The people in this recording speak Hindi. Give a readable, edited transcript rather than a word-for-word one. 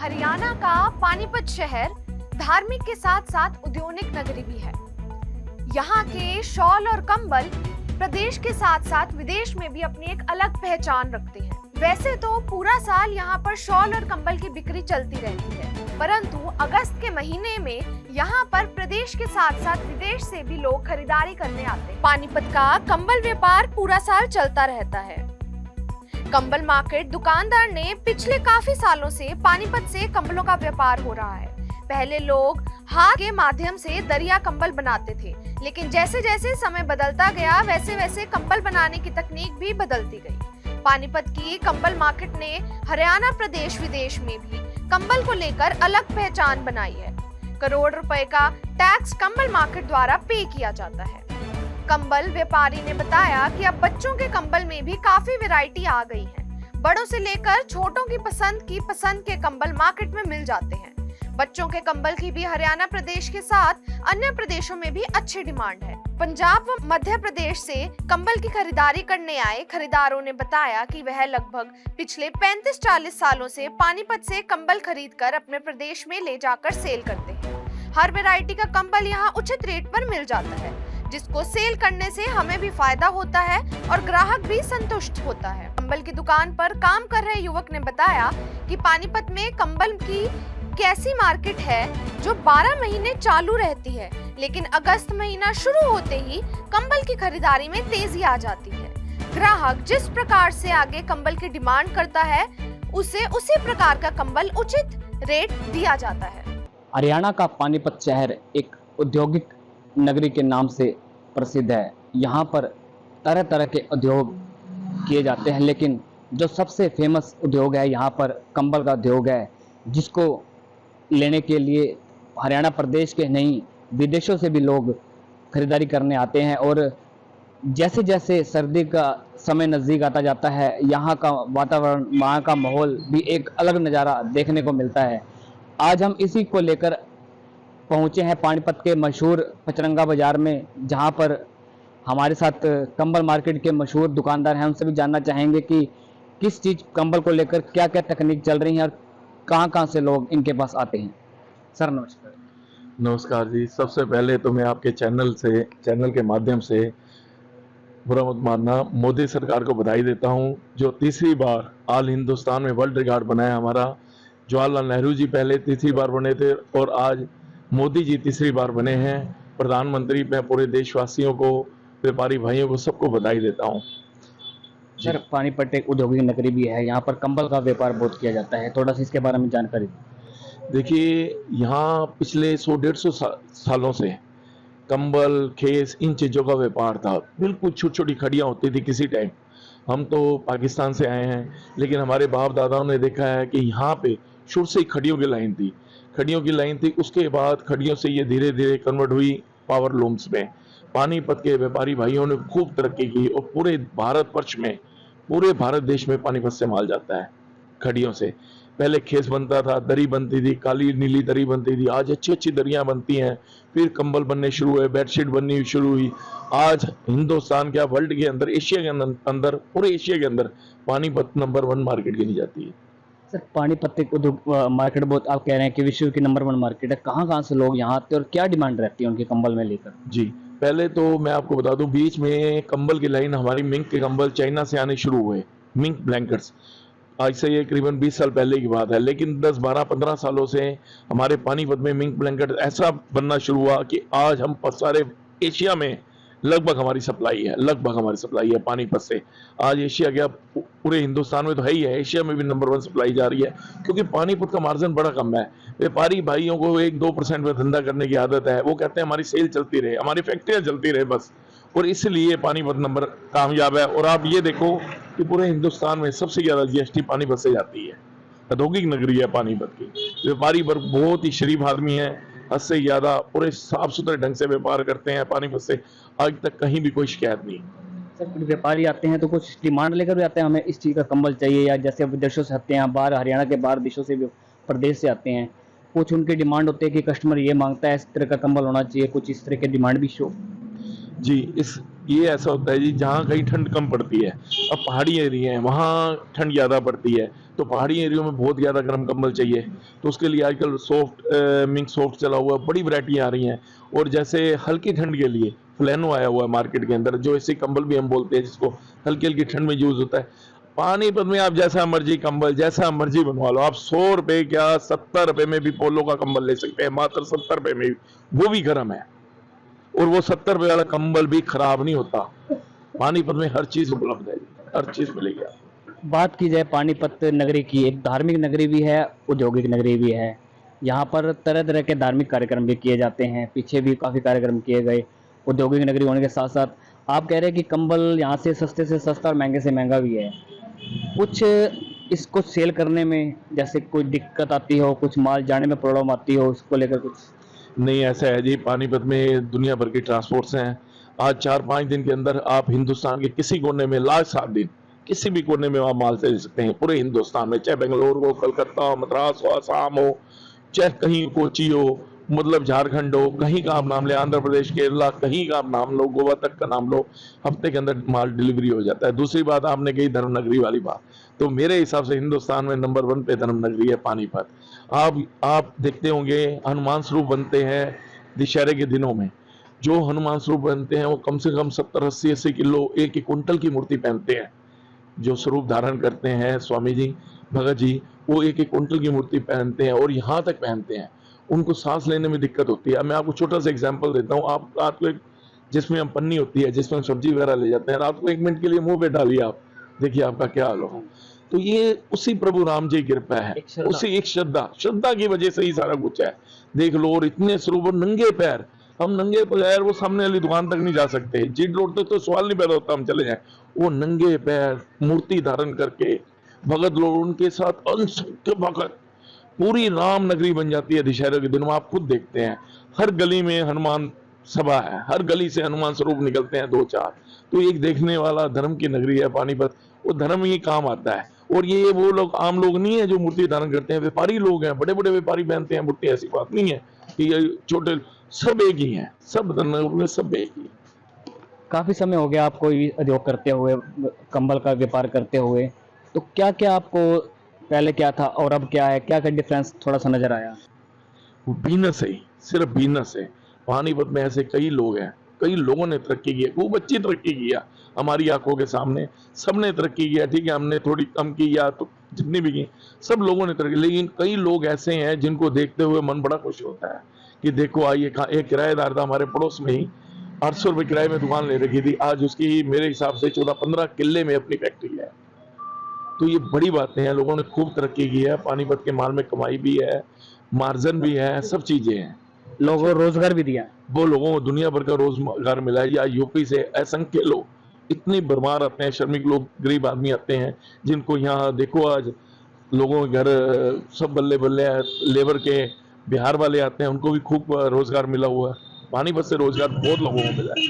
हरियाणा का पानीपत शहर धार्मिक के साथ साथ औद्योगिक नगरी भी है। यहाँ के शॉल और कंबल प्रदेश के साथ साथ विदेश में भी अपनी एक अलग पहचान रखते हैं। वैसे तो पूरा साल यहाँ पर शॉल और कंबल की बिक्री चलती रहती है, परंतु अगस्त के महीने में यहाँ पर प्रदेश के साथ साथ विदेश से भी लोग खरीदारी करने आते हैं। पानीपत का कंबल व्यापार पूरा साल चलता रहता है। कंबल मार्केट दुकानदार ने पिछले काफी सालों से पानीपत से कंबलों का व्यापार हो रहा है। पहले लोग हाथ के माध्यम से दरिया कंबल बनाते थे, लेकिन जैसे जैसे समय बदलता गया वैसे वैसे कंबल बनाने की तकनीक भी बदलती गई। पानीपत की कंबल मार्केट ने हरियाणा प्रदेश विदेश में भी कंबल को लेकर अलग पहचान बनाई है। करोड़ रुपए का टैक्स कंबल मार्केट द्वारा पे किया जाता है। कंबल व्यापारी ने बताया कि अब बच्चों के कंबल में भी काफी वैरायटी आ गई है। बड़ों से लेकर छोटों की पसंद के कंबल मार्केट में मिल जाते हैं। बच्चों के कंबल की भी हरियाणा प्रदेश के साथ अन्य प्रदेशों में भी अच्छी डिमांड है। पंजाब व मध्य प्रदेश से कंबल की खरीदारी करने आए खरीदारों ने बताया कि वह लगभग पिछले 35-40 सालों से पानीपत से कंबल खरीदकर अपने प्रदेश में ले जाकर सेल करते हैं। हर वैरायटी का कंबल यहाँ उचित रेट पर मिल जाता है, जिसको सेल करने से हमें भी फायदा होता है और ग्राहक भी संतुष्ट होता है। कंबल की दुकान पर काम कर रहे युवक ने बताया कि पानीपत में कंबल की कैसी मार्केट है जो 12 महीने चालू रहती है, लेकिन अगस्त महीना शुरू होते ही कंबल की खरीदारी में तेजी आ जाती है। ग्राहक जिस प्रकार से आगे कंबल की डिमांड करता है उसे उसी प्रकार का कंबल उचित रेट दिया जाता है। हरियाणा का पानीपत शहर एक औद्योगिक नगरी के नाम से प्रसिद्ध है। यहाँ पर तरह तरह के उद्योग किए जाते हैं, लेकिन जो सबसे फेमस उद्योग है यहाँ पर कंबल का उद्योग है, जिसको लेने के लिए हरियाणा प्रदेश के नहीं विदेशों से भी लोग खरीदारी करने आते हैं। और जैसे जैसे सर्दी का समय नज़दीक आता जाता है, यहाँ का वातावरण, वहाँ का माहौल भी एक अलग नज़ारा देखने को मिलता है। आज हम इसी को लेकर पहुँचे हैं पानीपत के मशहूर पचरंगा बाज़ार में, जहाँ पर हमारे साथ कंबल मार्केट के मशहूर दुकानदार हैं। उनसे भी जानना चाहेंगे कि किस चीज़ कंबल को लेकर क्या क्या तकनीक चल रही है और कहाँ से लोग इनके पास आते हैं। सर नमस्कार। नमस्कार जी। सबसे पहले तो मैं आपके चैनल के माध्यम से बुरा मत मानना, मोदी सरकार को बधाई देता हूं, जो तीसरी बार ऑल हिंदुस्तान में वर्ल्ड रिकॉर्ड बनाया हमारा। जवाहरलाल नेहरू जी पहले तीसरी बार बने थे और आज मोदी जी तीसरी बार बने हैं। प्रधानमंत्री, मैं पूरे देशवासियों को, व्यापारी भाइयों को, सबको बधाई देता हूँ। सर पानीपत एक औद्योगिक नगरी भी है, यहाँ पर कंबल का व्यापार बहुत किया जाता है, थोड़ा सा इसके बारे में जानकारी। देखिए, यहाँ पिछले 100-150 सालों से कंबल, खेस, इन चीज़ों का व्यापार था। बिल्कुल छोटी छोटी खड़ियाँ होती थी किसी टाइम। हम तो पाकिस्तान से आए हैं, लेकिन हमारे बाप दादाओं ने देखा है कि यहाँ पे शुरू से ही खड़ियों की लाइन थी। उसके बाद खड़ियों से ये धीरे धीरे कन्वर्ट हुई पावर लूम्स में। पानीपत के व्यापारी भाइयों ने खूब तरक्की की और पूरे भारतवर्ष में, पूरे भारत देश में पानीपत से माल जाता है खड़ियों से। पहले खेस बनता था, दरी बनती थी, काली नीली दरी बनती थी। आज अच्छी अच्छी दरियां बनती हैं, फिर कंबल बनने शुरू हुए, बेडशीट बननी शुरू हुई। आज हिंदुस्तान क्या, वर्ल्ड के अंदर, एशिया के अंदर, पूरे एशिया के अंदर पानीपत नंबर 1 मार्केट गिनी जाती है। सर पानीपत एक उद्योग मार्केट बहुत, आप कह रहे हैं कि विश्व की नंबर 1 मार्केट है, कहाँ से लोग यहाँ आते हैं और क्या डिमांड रहती है उनके कंबल में लेकर? जी, पहले तो मैं आपको बता दूं, बीच में कंबल की लाइन हमारी मिंक के कंबल चाइना से आने शुरू हुए, मिंक ब्लैंकेट्स। आज से ये करीबन 20 साल पहले की बात है, लेकिन 10, 12, 15 सालों से हमारे पानीपत में मिंक ब्लैंकेट ऐसा बनना शुरू हुआ कि आज हम सारे एशिया में लगभग हमारी सप्लाई है पानीपत से। आज एशिया क्या, पूरे हिंदुस्तान में तो है ही है, एशिया में भी नंबर 1 सप्लाई जा रही है, क्योंकि पानीपत का मार्जिन बड़ा कम है। व्यापारी भाइयों को 1-2% में धंधा करने की आदत है। वो कहते हैं हमारी सेल चलती रहे, हमारी फैक्ट्रियाँ चलती रहे बस, और इसलिए पानीपत नंबर कामयाब है। और आप ये देखो कि पूरे हिंदुस्तान में सबसे ज़्यादा GST पानीपत से जाती है। औद्योगिक नगरी है पानीपत की। व्यापारी वर्ग बहुत ही शरीफ आदमी है, हद से ज़्यादा पूरे साफ सुथरे ढंग से व्यापार करते हैं पानीपत से। आज तक कहीं भी कोई शिकायत नहीं। सर कुछ व्यापारी आते हैं तो कुछ डिमांड लेकर भी आते हैं, हमें इस चीज़ का कंबल चाहिए, या जैसे विदेशों से आते हैं, बाहर हरियाणा के बाहर देशों से भी, प्रदेश से आते हैं, कुछ उनकी डिमांड होती है कि कस्टमर ये मांगता है इस तरह का कंबल होना चाहिए, कुछ इस तरह के डिमांड भी शो। जी, इस ये ऐसा होता है जी, जहाँ कहीं ठंड कम पड़ती है, अब पहाड़ी एरिया है वहाँ ठंड ज़्यादा पड़ती है, तो पहाड़ी एरियो में बहुत ज़्यादा गर्म कंबल चाहिए, तो उसके लिए आजकल सॉफ्ट मिंक सॉफ्ट चला हुआ है, बड़ी वैरायटी आ रही हैं। और जैसे हल्की ठंड के लिए फ्लैनो आया हुआ है मार्केट के अंदर, जो ऐसे कंबल भी हम बोलते हैं जिसको हल्की हल्की ठंड में यूज़ होता है। पानीपत में आप जैसा मर्जी कंबल जैसा मर्जी बनवा लो, आप 100 रुपए क्या 70 रुपए में भी पोलो का कंबल ले सकते हैं, मात्र 70 रुपए में, वो भी गर्म है। और वो 70 रुपए वाला कंबल भी खराब नहीं होता। पानीपत में हर चीज उपलब्ध है जी, हर चीज मिलेगी आपको। बात की जाए पानीपत नगरी की, एक धार्मिक नगरी भी है, औद्योगिक नगरी भी है। यहाँ पर तरह तरह के धार्मिक कार्यक्रम भी किए जाते हैं, पीछे भी काफ़ी कार्यक्रम किए गए। औद्योगिक नगरी होने के साथ साथ आप कह रहे हैं कि कंबल यहाँ से सस्ता और महंगे से महंगा भी है। कुछ इसको सेल करने में जैसे कोई दिक्कत आती हो, कुछ माल जाने में प्रॉब्लम आती हो, उसको लेकर कुछ? नहीं, ऐसा है जी, पानीपत में दुनिया भर की ट्रांसपोर्ट्स हैं। आज 4-5 दिन के अंदर आप हिंदुस्तान के किसी कोने में, लास्ट 7 दिन किसी भी कोने में आप माल से ले सकते हैं पूरे हिंदुस्तान में, चाहे बेंगलोर हो, कलकत्ता, मद्रास हो, असम हो, चाहे कहीं कोची हो, मतलब झारखंड हो, कहीं का आप नाम ले, आंध्र प्रदेश, केरला, कहीं का आप नाम लो, गोवा तक का नाम लो, हफ्ते के अंदर माल डिलीवरी हो जाता है। दूसरी बात आपने कही धर्मनगरी वाली बात, तो मेरे हिसाब से हिंदुस्तान में नंबर 1 पे धर्मनगरी है पानीपत। आप देखते होंगे हनुमान स्वरूप बनते हैं दशहरे के दिनों में, जो हनुमान स्वरूप बनते हैं वो कम से कम 70-80 किलो, 1 कुंटल की मूर्ति पहनते हैं। जो स्वरूप धारण करते हैं स्वामी जी, भगत जी, वो 1 कुंटल की मूर्ति पहनते हैं और यहाँ तक पहनते हैं, उनको सांस लेने में दिक्कत होती है। मैं आपको छोटा सा एग्जांपल देता हूँ। आप रात को एक, जिसमें हम पन्नी होती है, जिसमें हम सब्जी वगैरह ले जाते हैं, रात को 1 मिनट के लिए मुंह पे डालिए आप, देखिए आपका क्या हाल होगा। तो ये उसी प्रभु राम जी की कृपा है, उसी एक श्रद्धा की वजह से ही सारा कुछ है। देख लो, और इतने स्वरूप, नंगे पैर, हम नंगे पैर वो सामने वाली दुकान तक नहीं जा सकते, जीट रोड तक तो सवाल नहीं पैदा होता हम चले जाएं। वो नंगे पैर मूर्ति धारण करके भगत लोग, उनके साथ असंख्य भगत, पूरी राम नगरी बन जाती है दशहरे के दिन में। आप खुद देखते हैं हर गली में हनुमान सभा है, हर गली से हनुमान स्वरूप निकलते हैं 2-4। तो एक देखने वाला धर्म की नगरी है पानीपत, वो धर्म ही काम आता है। और ये वो लोग आम लोग नहीं है जो मूर्ति धारण करते हैं, व्यापारी लोग हैं, बड़े बड़े व्यापारी पहनते हैं मूर्ति, ऐसी बात नहीं है कि ये छोटे, सब एक ही हैं, सब धर्म में सब एक ही। काफ़ी समय हो गया आपको ये उद्योग करते हुए, कंबल का व्यापार करते हुए, तो क्या क्या आपको पहले क्या था और अब क्या है, क्या क्या डिफरेंस थोड़ा सा नजर आया? वो बिजनेस है, सिर्फ बिजनेस है। पानीपत में ऐसे कई लोग हैं, कई लोगों ने तरक्की की है, खूब अच्छी तरक्की किया हमारी आंखों के सामने, सबने तरक्की किया। ठीक है, हमने थोड़ी कम की या तो जितनी भी की, सब लोगों ने तरक्की। लेकिन कई लोग ऐसे हैं जिनको देखते हुए मन बड़ा खुश होता है कि देखो आइए, एक किराएदार था हमारे पड़ोस में ही, 800 रुपये किराए में दुकान ले रखी थी, आज उसकी मेरे हिसाब से 14-15 किले में अपनी फैक्ट्री है। तो ये बड़ी बातें हैं, लोगों ने खूब तरक्की की है, पानीपत के माल में कमाई भी है, मार्जिन भी है, सब चीजें हैं। लोगों को रोजगार भी दिया। वो लोगों को दुनिया भर का रोजगार मिला है। या यूपी से असंख्य लोग, इतनी भरमार आते हैं, श्रमिक लोग, गरीब आदमी आते हैं, जिनको यहाँ देखो आज लोगों के घर सब बल्ले बल्ले लेबर के, बिहार वाले आते हैं, उनको भी खूब रोजगार मिला हुआ है। पानीपत से रोजगार बहुत लोगों को मिला है।